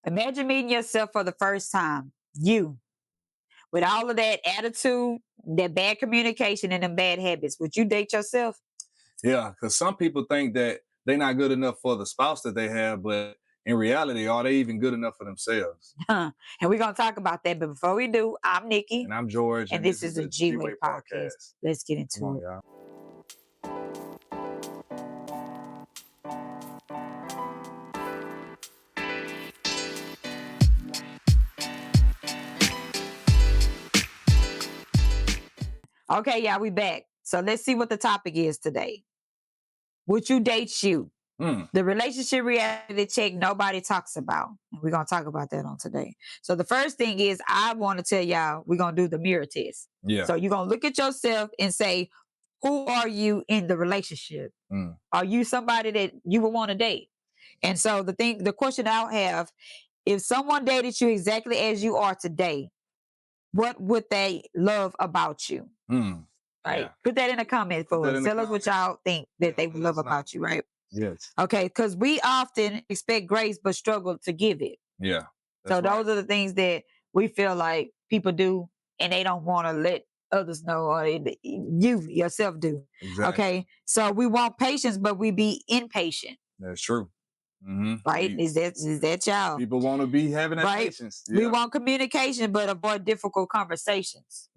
Imagine meeting yourself for the first time. You, with all of that attitude, that bad communication, and them bad habits. Would you date yourself? Yeah, because some people think that they're not good enough for the spouse that they have, but in reality, are they even good enough for themselves? And we're going to talk about that. But before we do, I'm Nikki. And I'm George, and and this this is is a the G-Way G-Way podcast. podcast. Let's get Come into on, it. y'all. Okay, y'all, we back. So let's see what the topic is today. Would you date you? The relationship reality check nobody talks about. And we're going to talk about that on today. So the first thing is I want to tell y'all we're going to do the mirror test. Yeah. So you're going to look at yourself and say, who are you in the relationship? Are you somebody that you would want to date? And so the question I'll have, if someone dated you exactly as you are today, what would they love about you? Right. Yeah. Put that in a comment for us. Tell us what y'all think that they would love about you, right? Yes. Okay, because we often expect grace but struggle to give it. Yeah. So those are the things that we feel like people do and they don't want to let others know, or you yourself do. Exactly. Okay. So we want patience, but we be impatient. That's true. Right? Is that y'all? People want to be having that Right? patience. We want communication, but avoid difficult conversations.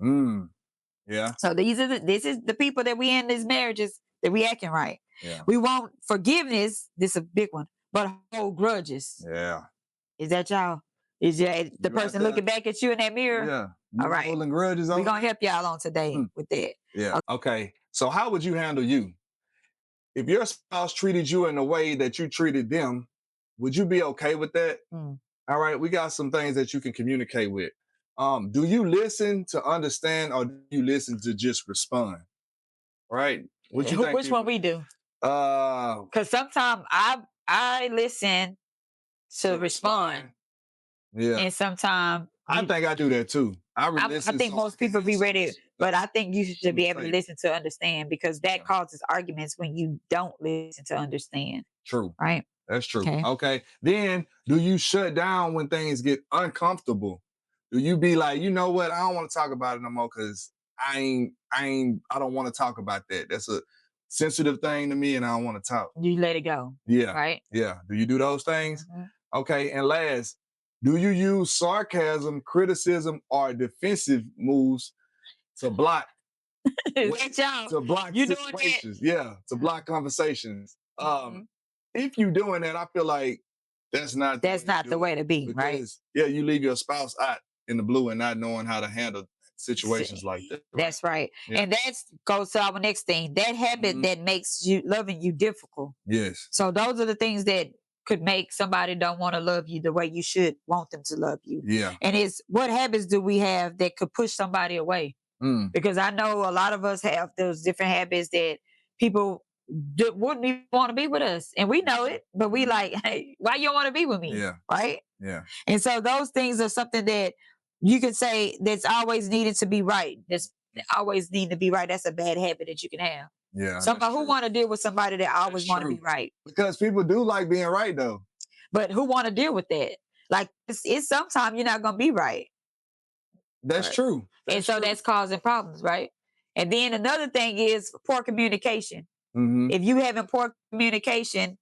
Yeah. So this is the people that we in these marriages that we acting right. Yeah. We want forgiveness. This is a big one, but hold grudges. Yeah. Is that y'all? Is the person looking back at you in that mirror? Yeah. All right. Holding grudges. We're gonna help y'all on today with that. Yeah. Okay. So how would you handle you? If your spouse treated you in a way that you treated them, would you be okay with that? All right. We got some things that you can communicate with. Do you listen to understand, or do you listen to just respond? Right? What you think? Which one we do? Because sometimes I listen to respond. Yeah. And sometimes I think I do that too. I think most people be ready, but I think you should be able to listen to understand, because that causes arguments when you don't listen to understand. True. Right? That's true. Okay. Then do you shut down when things get uncomfortable? Do you be like, you know what? I don't want to talk about it no more because I don't want to talk about that. That's a sensitive thing to me and I don't want to talk. You let it go. Yeah. Right? Yeah. Do you do those things? Okay. And last, do you use sarcasm, criticism, or defensive moves to block to block you situations? Yeah, to block conversations. If you're doing that, I feel like that's not the way to be, right? Yeah, you leave your spouse out in the blue and not knowing how to handle situations like that. That's right. Yeah. And that goes to our next thing. That habit that makes you loving you difficult. Yes. So those are the things that could make somebody don't want to love you the way you should want them to love you. Yeah. And it's what habits do we have that could push somebody away? Because I know a lot of us have those different habits that people wouldn't even want to be with us. And we know it, but we like, hey, why you don't want to be with me? Yeah. Right? Yeah. And so those things are something that you can say that's always needed to be right. That's always need to be right. That's a bad habit that you can have. Yeah. Somebody who want to deal with somebody that always want to be right. Because people do like being right though. But who want to deal with that? Like it's sometimes you're not going to be right. That's true. And so that's causing problems, right? And then another thing is poor communication. If you having poor communication,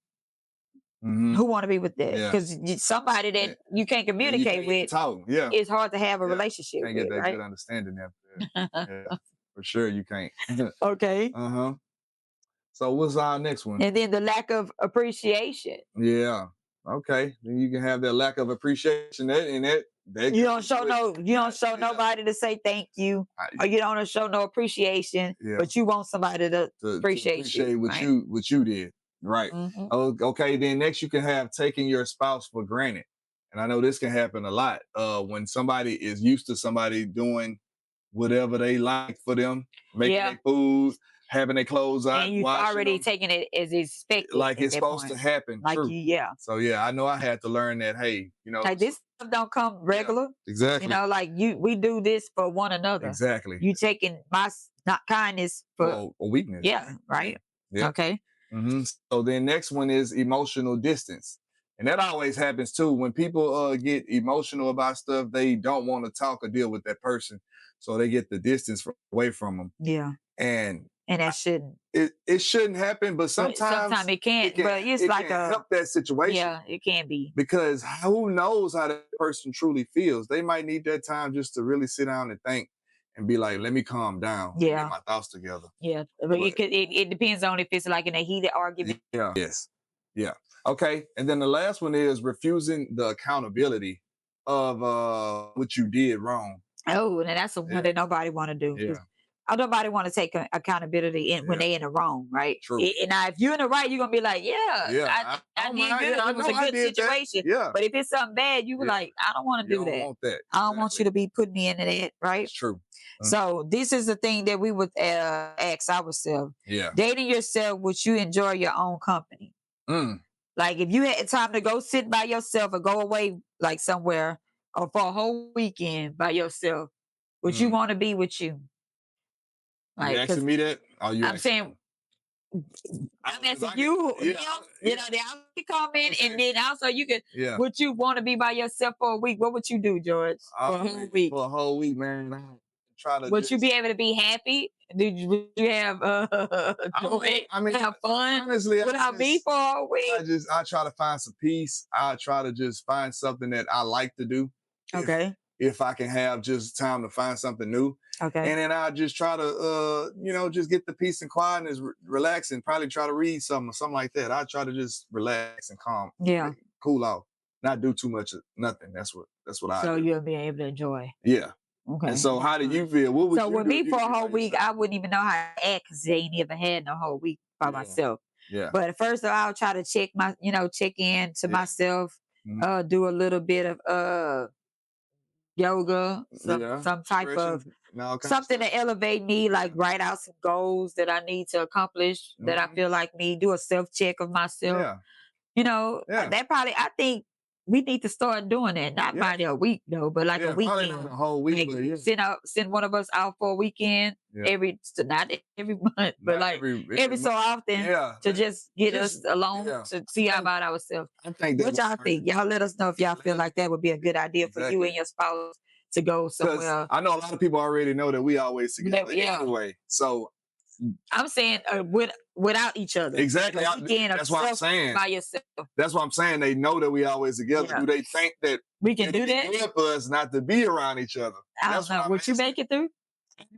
who want to be with that? Because somebody that you can't communicate with, it's hard to have a relationship can't with, get that right? good understanding there. Yeah, for sure you can't. Okay. So what's our next one? And then the lack of appreciation. Yeah. Okay. Then you can have that lack of appreciation you don't show nobody to say thank you, or you don't show no appreciation, but you want somebody to appreciate you, what you did. Right. Okay. Then next you can have taking your spouse for granted. And I know this can happen a lot when somebody is used to somebody doing whatever they like for them, making their food, having their clothes out, and you've already taken it as expected, like it's supposed to happen. Like true. So yeah, I know I had to learn that. Hey, like this stuff don't come regular. Exactly. Like we do this for one another. Exactly. You taking my not kindness for a weakness. Yeah. Right. Yeah. Okay. So then next one is emotional distance. And that always happens too. When people get emotional about stuff, they don't want to talk or deal with that person. So they get the distance away from them. Yeah. And that shouldn't. It shouldn't happen, but sometimes it can't. But it's it like can help that situation. Yeah, it can be. Because who knows how that person truly feels? They might need that time just to really sit down and think and be like, let me calm down. Yeah. Get my thoughts together. Yeah. But it depends on if it's like in a heated argument. Yeah. Yes. Yeah. Okay. And then the last one is refusing the accountability of what you did wrong. Oh, and that's the one that nobody want to do. Yeah. Nobody want to take accountability when they in the wrong, right? True. And now, if you're in the right, you're gonna be like, I did good. It was a good situation. Yeah. But if it's something bad, you were like, I don't want to do that. Want that. I don't want you to be putting me into that, right? It's true. So this is the thing that we would ask ourselves. Yeah. Dating yourself, would you enjoy your own company? Like if you had time to go sit by yourself or go away like somewhere or for a whole weekend by yourself, would you want to be with you? Like, you asking me that? I'm saying, I'm asking you. You know, the house can come in, and then also you could. Yeah. Would you want to be by yourself for a week? What would you do, George? For a whole week. For a whole week, man. Try to. Would you be able to be happy? Would you have joy? Have fun. Honestly, without me for a week. I try to find some peace. I try to just find something that I like to do. Okay. If I can have just time to find something new. Okay. And then I just try to, just get the peace and quietness, relax, and probably try to read something like that. I try to just relax and calm. Yeah. Cool off. Not do too much of nothing. That's what I do. So you'll be able to enjoy. Yeah. Okay. And so how do you feel? What would so with me for a whole week, I wouldn't even know how to act because they ain't even had no whole week by myself. Yeah. But first of all, I'll try to check in to myself, do a little bit of yoga, some type of something to elevate me, like write out some goals that I need to accomplish that I feel like me, do a self-check of myself. Yeah. That probably, I think we need to start doing that. Not by a week though, but like a weekend. Not a whole week, like, send one of us out for a weekend not every month, but like every so often to just get us alone to see about ourselves. I think what y'all think? Y'all let us know if y'all feel like that would be a good idea for you and your spouse to go somewhere. I know a lot of people already know that we always together anyway. So I'm saying without each other. Exactly. That's what I'm saying. By yourself. That's what I'm saying. They know that we always together. Do they think that we can do that? It's for us not to be around each other. I don't know. Would you make it through?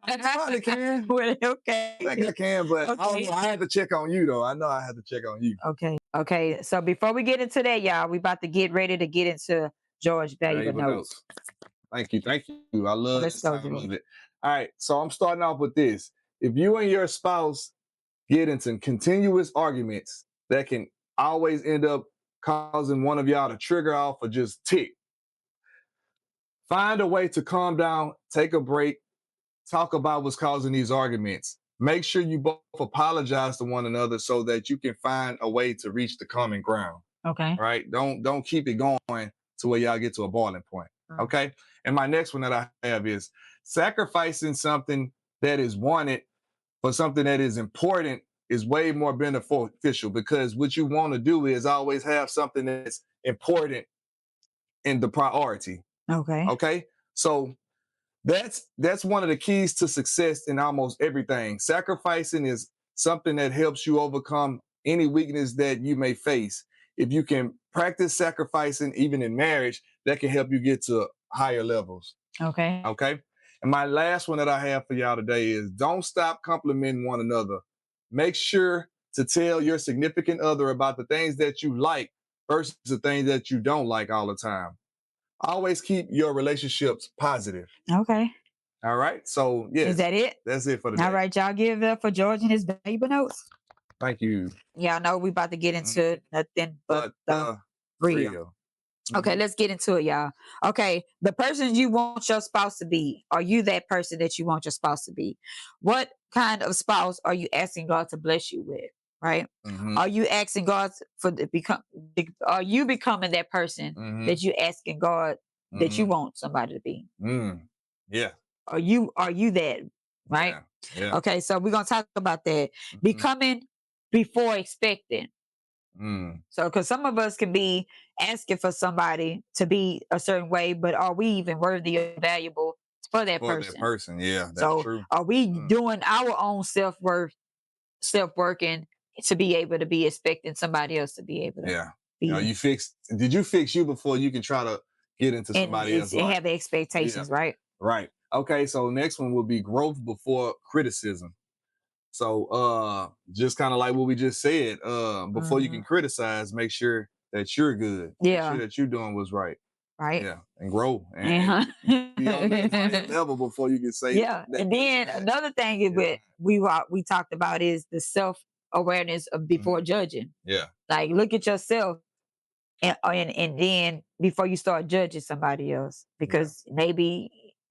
I probably can. Okay. I think I can, but I don't know. I had to check on you though. I know I had to check on you. Okay. So before we get into that, y'all, we about to get ready to get into George Valuable Notes. Thank you. I love it. All right. So I'm starting off with this. If you and your spouse get into continuous arguments that can always end up causing one of y'all to trigger off or just tick, find a way to calm down, take a break, talk about what's causing these arguments. Make sure you both apologize to one another so that you can find a way to reach the common ground. Okay. Right? Don't keep it going to where y'all get to a boiling point. Okay. And my next one that I have is sacrificing something that is wanted for something that is important is way more beneficial, because what you want to do is always have something that's important in the priority. Okay. So that's one of the keys to success in almost everything. Sacrificing is something that helps you overcome any weakness that you may face. If you can practice sacrificing, even in marriage, that can help you get to higher levels. Okay. And my last one that I have for y'all today is don't stop complimenting one another. Make sure to tell your significant other about the things that you like versus the things that you don't like all the time. Always keep your relationships positive. Okay. All right. So, yes. Is that it? That's it for today. All right, y'all, give it up for George and his Valuable Notes. Thank you. Y'all know we about to get into nothing but real. Okay, let's get into it, y'all. Okay, the person you want your spouse to be, are you that person that you want your spouse to be? What kind of spouse are you asking God to bless you with? Right? Are you asking God are you becoming that person that you asking God that you want somebody to be? Yeah. Are you that? Right? Yeah. Okay, so we're gonna talk about that. Becoming before expecting. So, because some of us can be asking for somebody to be a certain way, but are we even worthy or valuable for that person? Yeah, that's So, true. are we doing our own self working to be able to be expecting somebody else to be able to Yeah. be? Did you fix you before you can try to get into somebody else's life? Have the expectations, right? Right. Okay. So next one will be growth before criticism. So just kind of like what we just said, before you can criticize, make sure that you're good. Make sure that you're doing what's right. Right. Yeah. And grow. And be on that same level before you can say yeah. And then another thing we talked about is the self-awareness of before judging. Yeah. Like look at yourself and then before you start judging somebody else, because maybe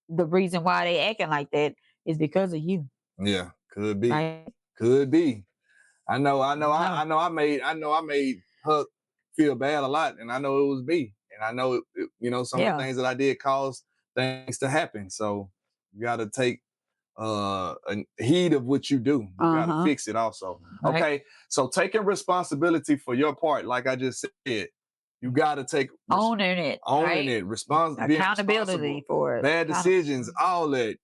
the reason why they acting like that is because of you. Yeah, could be. Right? Could be. I know I made her feel bad a lot, and I know it was me. And I know some of the things that I did caused things to happen. So you gotta take heed of what you do. You gotta fix it also. Right. Okay. So taking responsibility for your part, like I just said, you gotta take owning it. Accountability for it. Bad decisions, all that,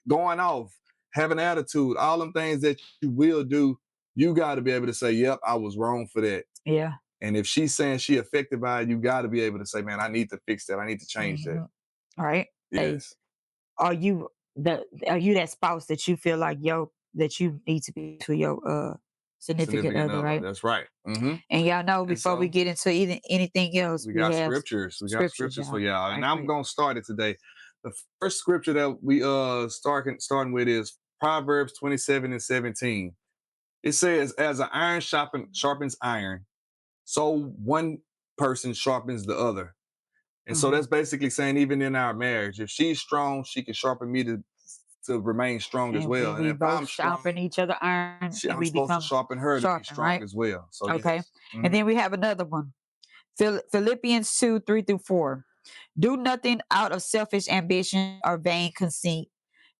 going off, having attitude, all them things that you will do, you got to be able to say, yep, I was wrong for that. Yeah. And if she's saying she affected by it, you got to be able to say, man, I need to fix that. I need to change that. All right. Yes. Are you that spouse that you feel like that you need to be to your significant other, right? That's right. And y'all know before we get into anything else, we got scriptures. We got scriptures for y'all. And I'm gonna start it today. The first scripture that we starting with is Proverbs 27:17. It says, as an iron sharpens iron, so one person sharpens the other. And so that's basically saying, even in our marriage, if she's strong, she can sharpen me to remain strong as well. And if I'm sharpen each other iron, I'm supposed to sharpen her to be strong as well. So okay. Yes. And then we have another one. Philippians 2:3-4. Do nothing out of selfish ambition or vain conceit.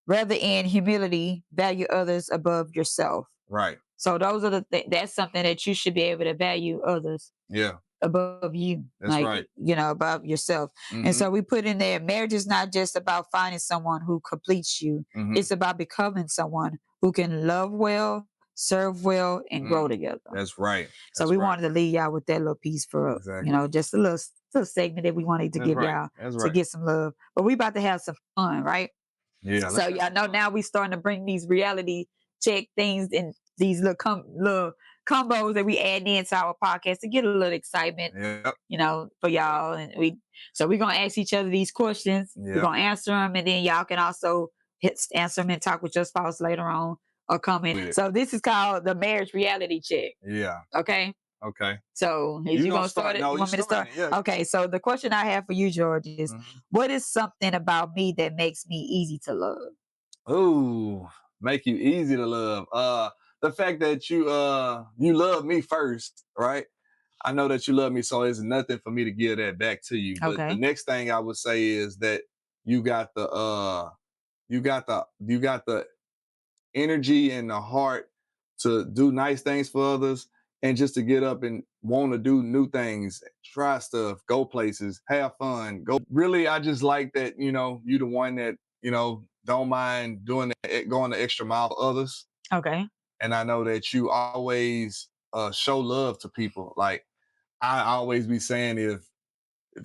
Rather, in humility, value others above yourself. Right. So those are that's something that you should be able to value others. Yeah. Above you. That's right. Above yourself. And so we put in there, marriage is not just about finding someone who completes you. It's about becoming someone who can love well, serve well, and grow together. That's right. So we wanted to leave y'all with that little piece for, just a little segment that we wanted to give y'all to get some love. But we about to have some fun, right? Yeah. So y'all know now we starting to bring these reality check things and these little combos that we add into our podcast to get a little excitement, for y'all. And we're gonna ask each other these questions. We're gonna answer them, and then y'all can also answer them and talk with your spouse later on or comment. So this is called the marriage reality check. Yeah. Okay. Okay. So is you gonna start it? No, you want me to start? Yeah. Okay. So the question I have for you, George, is what is something about me that makes me easy to love? Ooh, make you easy to love. The fact that you love me first, right? I know that you love me, so there's nothing for me to give that back to you. But the next thing I would say is that you got the energy and the heart to do nice things for others, and just to get up and want to do new things, try stuff, go places, have fun. Really, I just like that, you the one that, don't mind going the extra mile for others. Okay. And I know that you always show love to people. Like, I always be saying, if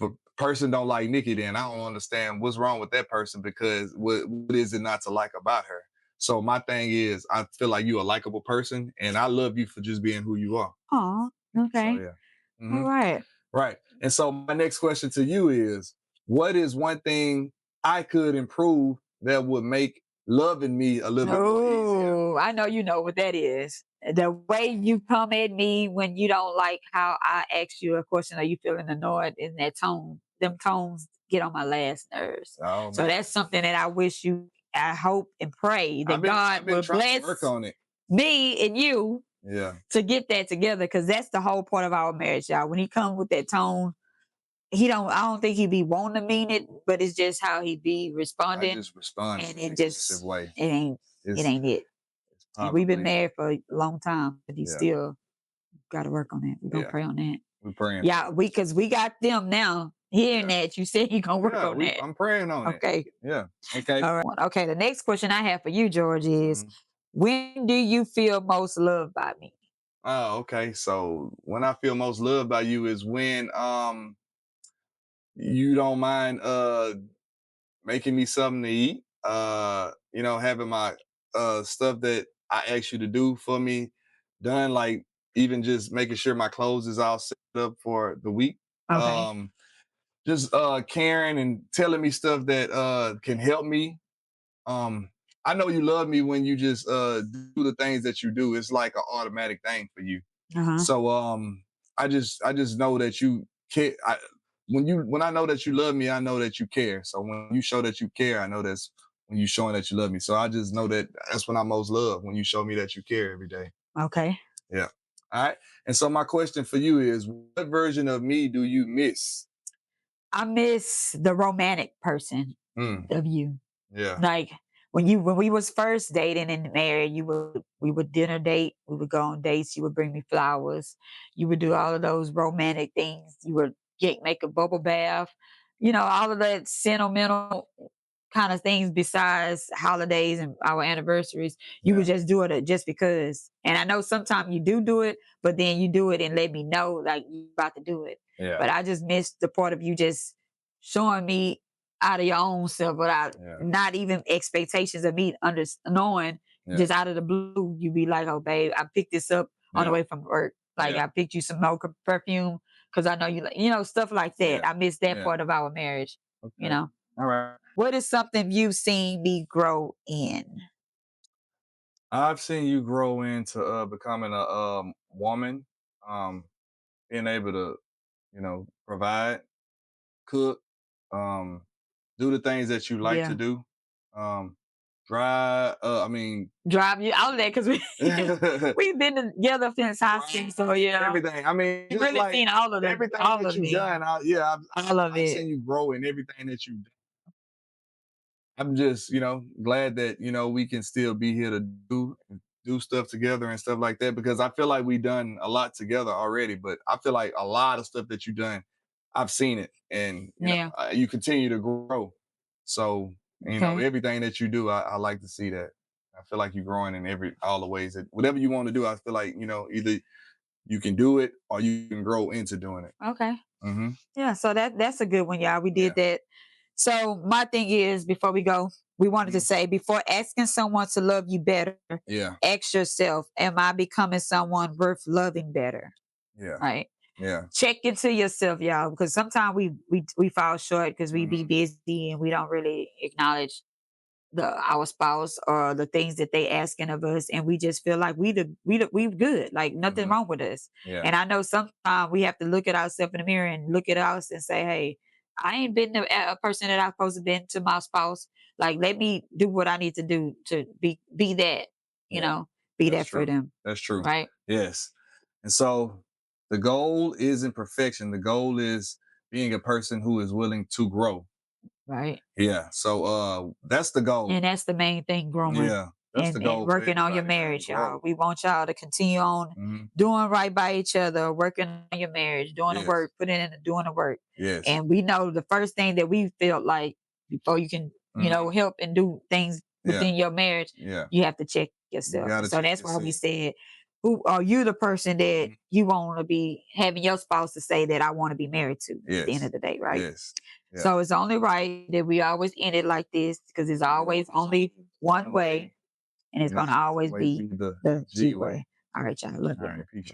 a person don't like Nikki, then I don't understand what's wrong with that person, because what is it not to like about her? So my thing is, I feel like you're a likable person, and I love you for just being who you are. Oh, okay. So, yeah. All right. Right. And so my next question to you is, what is one thing I could improve that would make loving me a little bit more easier? I know you know what that is. The way you come at me when you don't like how I ask you a question, or you feeling annoyed in that tone. Them tones get on my last nerves. Oh, so that's something that I hope and pray that God will bless work on it. Me and you to get that together, because that's the whole part of our marriage, y'all. When he comes with that tone, I don't think he be wanting to mean it, but it's just how he be responding. I just respond and in a way. It ain't it. We've been married for a long time, but he's still got to work on that. We're gonna pray on that. We're praying. Yeah, because we got them now hearing that. You said you're gonna work on that. I'm praying on it. Okay. Yeah. Okay. All right. Okay. The next question I have for you, George, is when do you feel most loved by me? Oh, okay. So when I feel most loved by you is when you don't mind making me something to eat. Having my stuff that I asked you to do for me done, like even just making sure my clothes is all set up for the week. Okay. Just caring and telling me stuff that can help me. Um, I know you love me when you just do the things that you do. It's like an automatic thing for you. Uh-huh. So I just know that you care. When I know that you love me, I know that you care. So when you show that you care, I know that's when you showing that you love me. So I just know that that's when I most love, when you show me that you care every day. Okay. Yeah. All right. And so my question for you is, what version of me do you miss? I miss the romantic person of you. Yeah. Like when we was first dating and married, we would dinner date, we would go on dates, you would bring me flowers, you would do all of those romantic things, you would make a bubble bath, all of that sentimental kind of things besides holidays and our anniversaries. You would just do it just because. And I know sometimes you do it, but then you do it and let me know like you about to do it. Yeah. But I just missed the part of you just showing me out of your own self without not even expectations of me knowing. Just out of the blue, you be like, "Oh, babe, I picked this up on the way from work. Like I picked you some more perfume because I know you like, stuff like that." I miss that part of our marriage. Okay. All right. What is something you've seen me grow in? I've seen you grow into becoming a woman, being able to, provide, cook, do the things that you like to do. Drive. Drive you out of that because we've been together since high school, so everything. I mean, you've just really like seen all of them, everything all that of you've me, done. all of I've it. seen you grow in everything that you've done. I'm just, glad that, we can still be here to do stuff together and stuff like that, because I feel like we've done a lot together already, but I feel like a lot of stuff that you've done, I've seen it, and you continue to grow. So, everything that you do, I like to see that. I feel like you're growing in all the ways that whatever you want to do, I feel like, either you can do it or you can grow into doing it. Okay. Mm-hmm. Yeah, so that's a good one, y'all. We did that. So my thing is, before we go, we wanted to say, before asking someone to love you better, ask yourself, am I becoming someone worth loving better? Yeah. Right. Yeah. Check into yourself, y'all, because sometimes we fall short because we be busy and we don't really acknowledge our spouse or the things that they asking of us, and we just feel like we good, like nothing wrong with us. And I know sometimes we have to look at ourselves in the mirror and look at us and say, hey, I ain't been a person that I'm supposed to been to my spouse. Like, let me do what I need to do to be that, be That's that for true. them. That's true. Right. Yes. And so the goal isn't perfection. The goal is being a person who is willing to grow. Right. Yeah. So that's the goal. And that's the main thing, growing. Yeah. That's the goal. And working on your marriage, y'all. We want y'all to continue on doing right by each other, working on your marriage, doing the work, putting in doing the work. Yes. And we know the first thing that we felt like before you can, help and do things within your marriage, you have to check yourself. So that's why we said, who are you the person that you want to be having your spouse to say that I want to be married to at the end of the day, right? Yes. Yeah. So it's only right that we always end it like this, because it's always only one way, and it's going to always be the G way. All right, y'all. Love you. All right, peace.